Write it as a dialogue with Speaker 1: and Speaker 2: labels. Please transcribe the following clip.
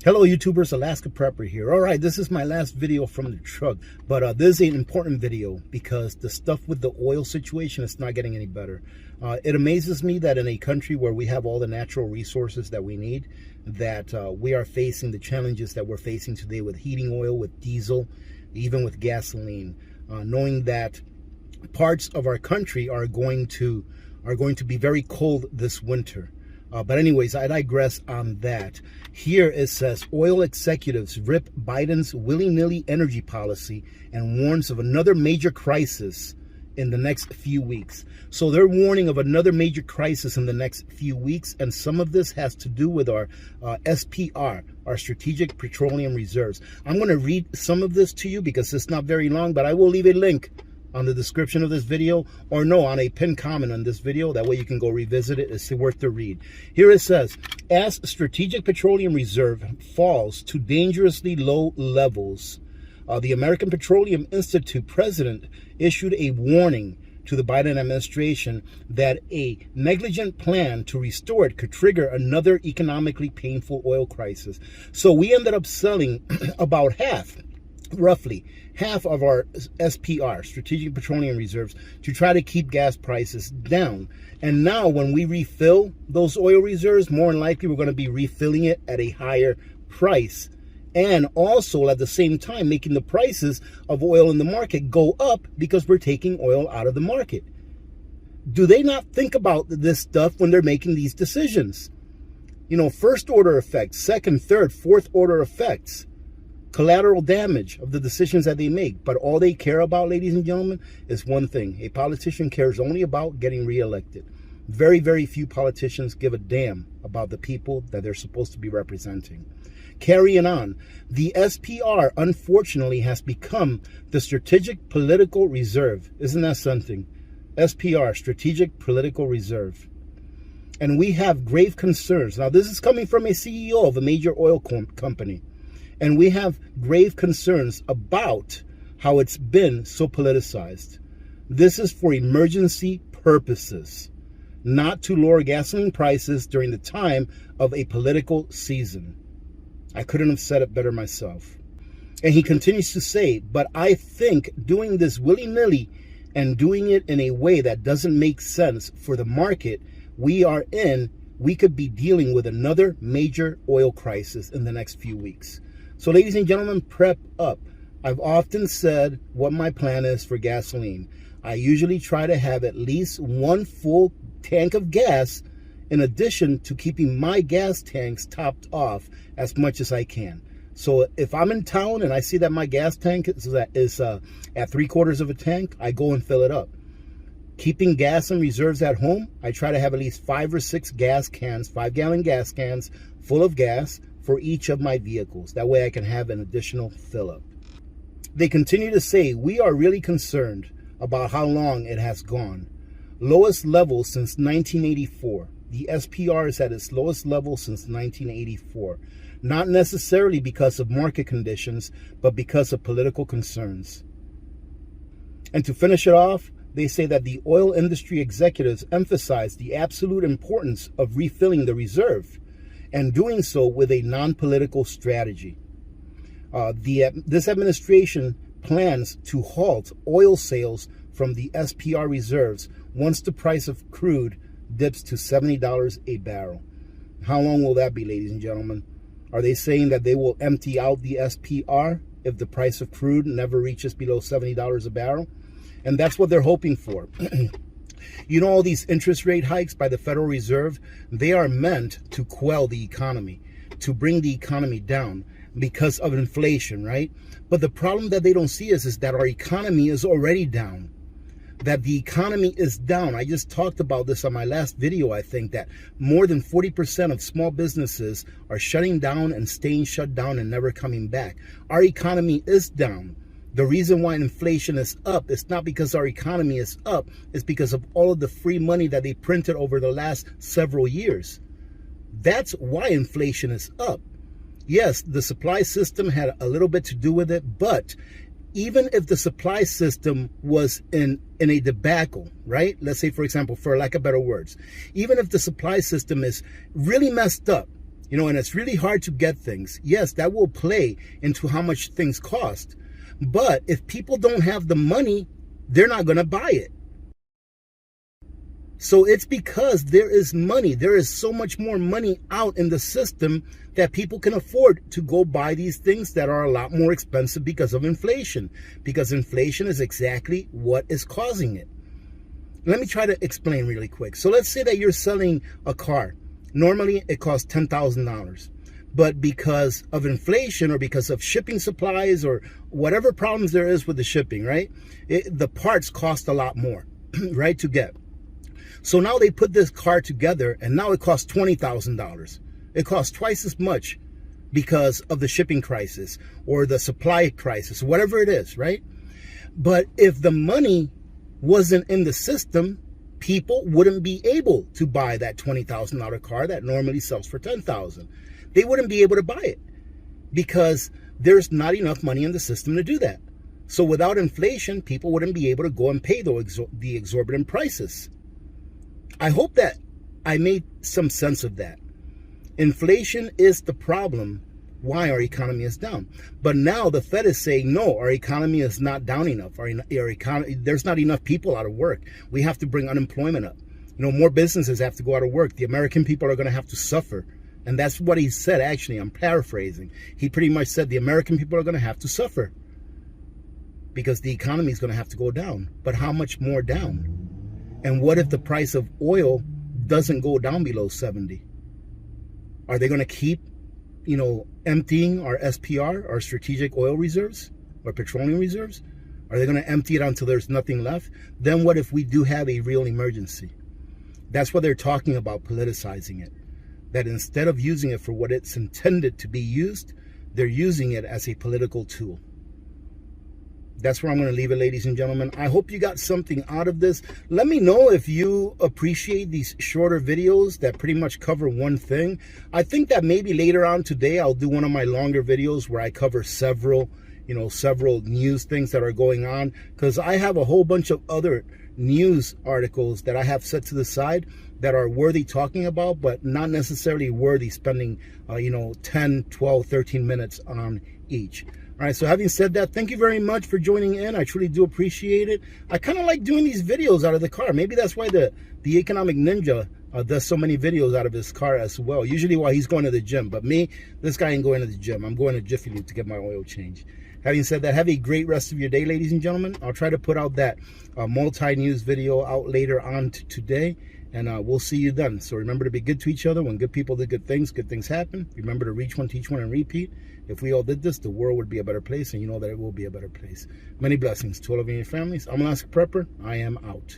Speaker 1: Hello YouTubers, Alaska Prepper here. Alright, this is my last video from the truck, but this is an important video because the stuff with the oil situation is not getting any better. It amazes me that in a country where we have all the natural resources that we need, that we are facing the challenges that we're facing today with heating oil, with diesel, even with gasoline, knowing that parts of our country are going to be very cold this winter. But anyways, I digress on that. Here it says, oil executives rip Biden's willy-nilly energy policy and warns of another major crisis in the next few weeks. So they're warning of another major crisis in the next few weeks. And some of this has to do with our SPR, our Strategic Petroleum Reserves. I'm going to read some of this to you because it's not very long, but I will leave a link on the description of this video, or no, on a pinned comment on this video. That way you can go revisit it. It's worth the read. Here it says, as Strategic Petroleum Reserve falls to dangerously low levels, the American Petroleum Institute president issued a warning to the Biden administration that a negligent plan to restore it could trigger another economically painful oil crisis. So we ended up selling about roughly half of our SPR, Strategic Petroleum Reserves, to try to keep gas prices down. And now when we refill those oil reserves, more than likely we're going to be refilling it at a higher price. And also at the same time making the prices of oil in the market go up because we're taking oil out of the market. Do they not think about this stuff when they're making these decisions? You know, first order effects, second, third, fourth order effects, collateral damage of the decisions that they make. But all they care about, ladies and gentlemen, is one thing. A politician cares only about getting reelected. Very, very few politicians give a damn about the people that they're supposed to be representing. Carrying on, the SPR, unfortunately, has become the Strategic Political Reserve. Isn't that something? SPR, Strategic Political Reserve. And we have grave concerns. Now, this is coming from a CEO of a major oil company. And we have grave concerns about how it's been so politicized. This is for emergency purposes, not to lower gasoline prices during the time of a political season. I couldn't have said it better myself. And he continues to say, but I think doing this willy-nilly and doing it in a way that doesn't make sense for the market we are in, we could be dealing with another major oil crisis in the next few weeks. So ladies and gentlemen, prep up. I've often said what my plan is for gasoline. I usually try to have at least one full tank of gas in addition to keeping my gas tanks topped off as much as I can. So if I'm in town and I see that my gas tank is at 3/4 of a tank, I go and fill it up. Keeping gas in reserves at home, I try to have at least 5 or 6 gas cans, 5-gallon gas cans full of gas for each of my vehicles. That way I can have an additional fill up. They continue to say, we are really concerned about how long it has gone. Lowest level since 1984. The SPR is at its lowest level since 1984. Not necessarily because of market conditions, but because of political concerns. And to finish it off, they say that the oil industry executives emphasize the absolute importance of refilling the reserve, and doing so with a non-political strategy. This administration plans to halt oil sales from the SPR reserves once the price of crude dips to $70 a barrel. How long will that be, ladies and gentlemen? Are they saying that they will empty out the SPR if the price of crude never reaches below $70 a barrel? And that's what they're hoping for. You know, all these interest rate hikes by the Federal Reserve, they are meant to quell the economy, to bring the economy down because of inflation, right? But the problem that they don't see is that our economy is already down, that the economy is down. I just talked about this on my last video. I think that more than 40% of small businesses are shutting down and staying shut down and never coming back. Our economy is down. The reason why inflation is up is not because our economy is up. It's because of all of the free money that they printed over the last several years. That's why inflation is up. Yes, the supply system had a little bit to do with it, but even if the supply system was in a debacle, right? Let's say, for example, for lack of better words, even if the supply system is really messed up, You know, and it's really hard to get things. Yes, that will play into how much things cost. But if people don't have the money, they're not going to buy it. So it's because there is money. There is so much more money out in the system that people can afford to go buy these things that are a lot more expensive because of inflation. Because inflation is exactly what is causing it. Let me try to explain really quick. So let's say that you're selling a car. Normally it costs $10,000. But because of inflation or because of shipping supplies or whatever problems there is with the shipping, right? The parts cost a lot more, right, to get. So now they put this car together and now it costs $20,000. It costs twice as much because of the shipping crisis or the supply crisis, whatever it is, right? But if the money wasn't in the system, people wouldn't be able to buy that $20,000 car that normally sells for $10,000. They wouldn't be able to buy it because there's not enough money in the system to do that. So without inflation, people wouldn't be able to go and pay the exorbitant prices. I hope that I made some sense of that. Inflation is the problem why our economy is down. But now the Fed is saying, no, our economy is not down enough. Our economy, there's not enough people out of work. We have to bring unemployment up. You know, more businesses have to go out of work. The American people are going to have to suffer. And that's what he said, actually. I'm paraphrasing. He pretty much said the American people are going to have to suffer because the economy is going to have to go down. But how much more down? And what if the price of oil doesn't go down below 70? Are they going to keep, you know, emptying our SPR, our strategic oil reserves, or petroleum reserves? Are they going to empty it until there's nothing left? Then what if we do have a real emergency? That's what they're talking about, politicizing it. That instead of using it for what it's intended to be used, they're using it as a political tool. That's where I'm going to leave it, ladies and gentlemen. I hope you got something out of this. Let me know if you appreciate these shorter videos that pretty much cover one thing. I think that maybe later on today, I'll do one of my longer videos where I cover several news things that are going on, because I have a whole bunch of other news articles that I have set to the side that are worthy talking about, but not necessarily worthy spending, 10, 12, 13 minutes on each. All right, so having said that, thank you very much for joining in. I truly do appreciate it. I kind of like doing these videos out of the car. Maybe that's why the Economic Ninja does so many videos out of his car as well. Usually while he's going to the gym. But me, this guy ain't going to the gym. I'm going to Jiffy Lube to get my oil change. Having said that, have a great rest of your day, ladies and gentlemen. I'll try to put out that multi-news video out later on today. And we'll see you then. So remember to be good to each other. When good people do good things happen. Remember to reach one, teach one, and repeat. If we all did this, the world would be a better place, and you know that it will be a better place. Many blessings to all of you and your families. I'm Alaska Prepper. I am out.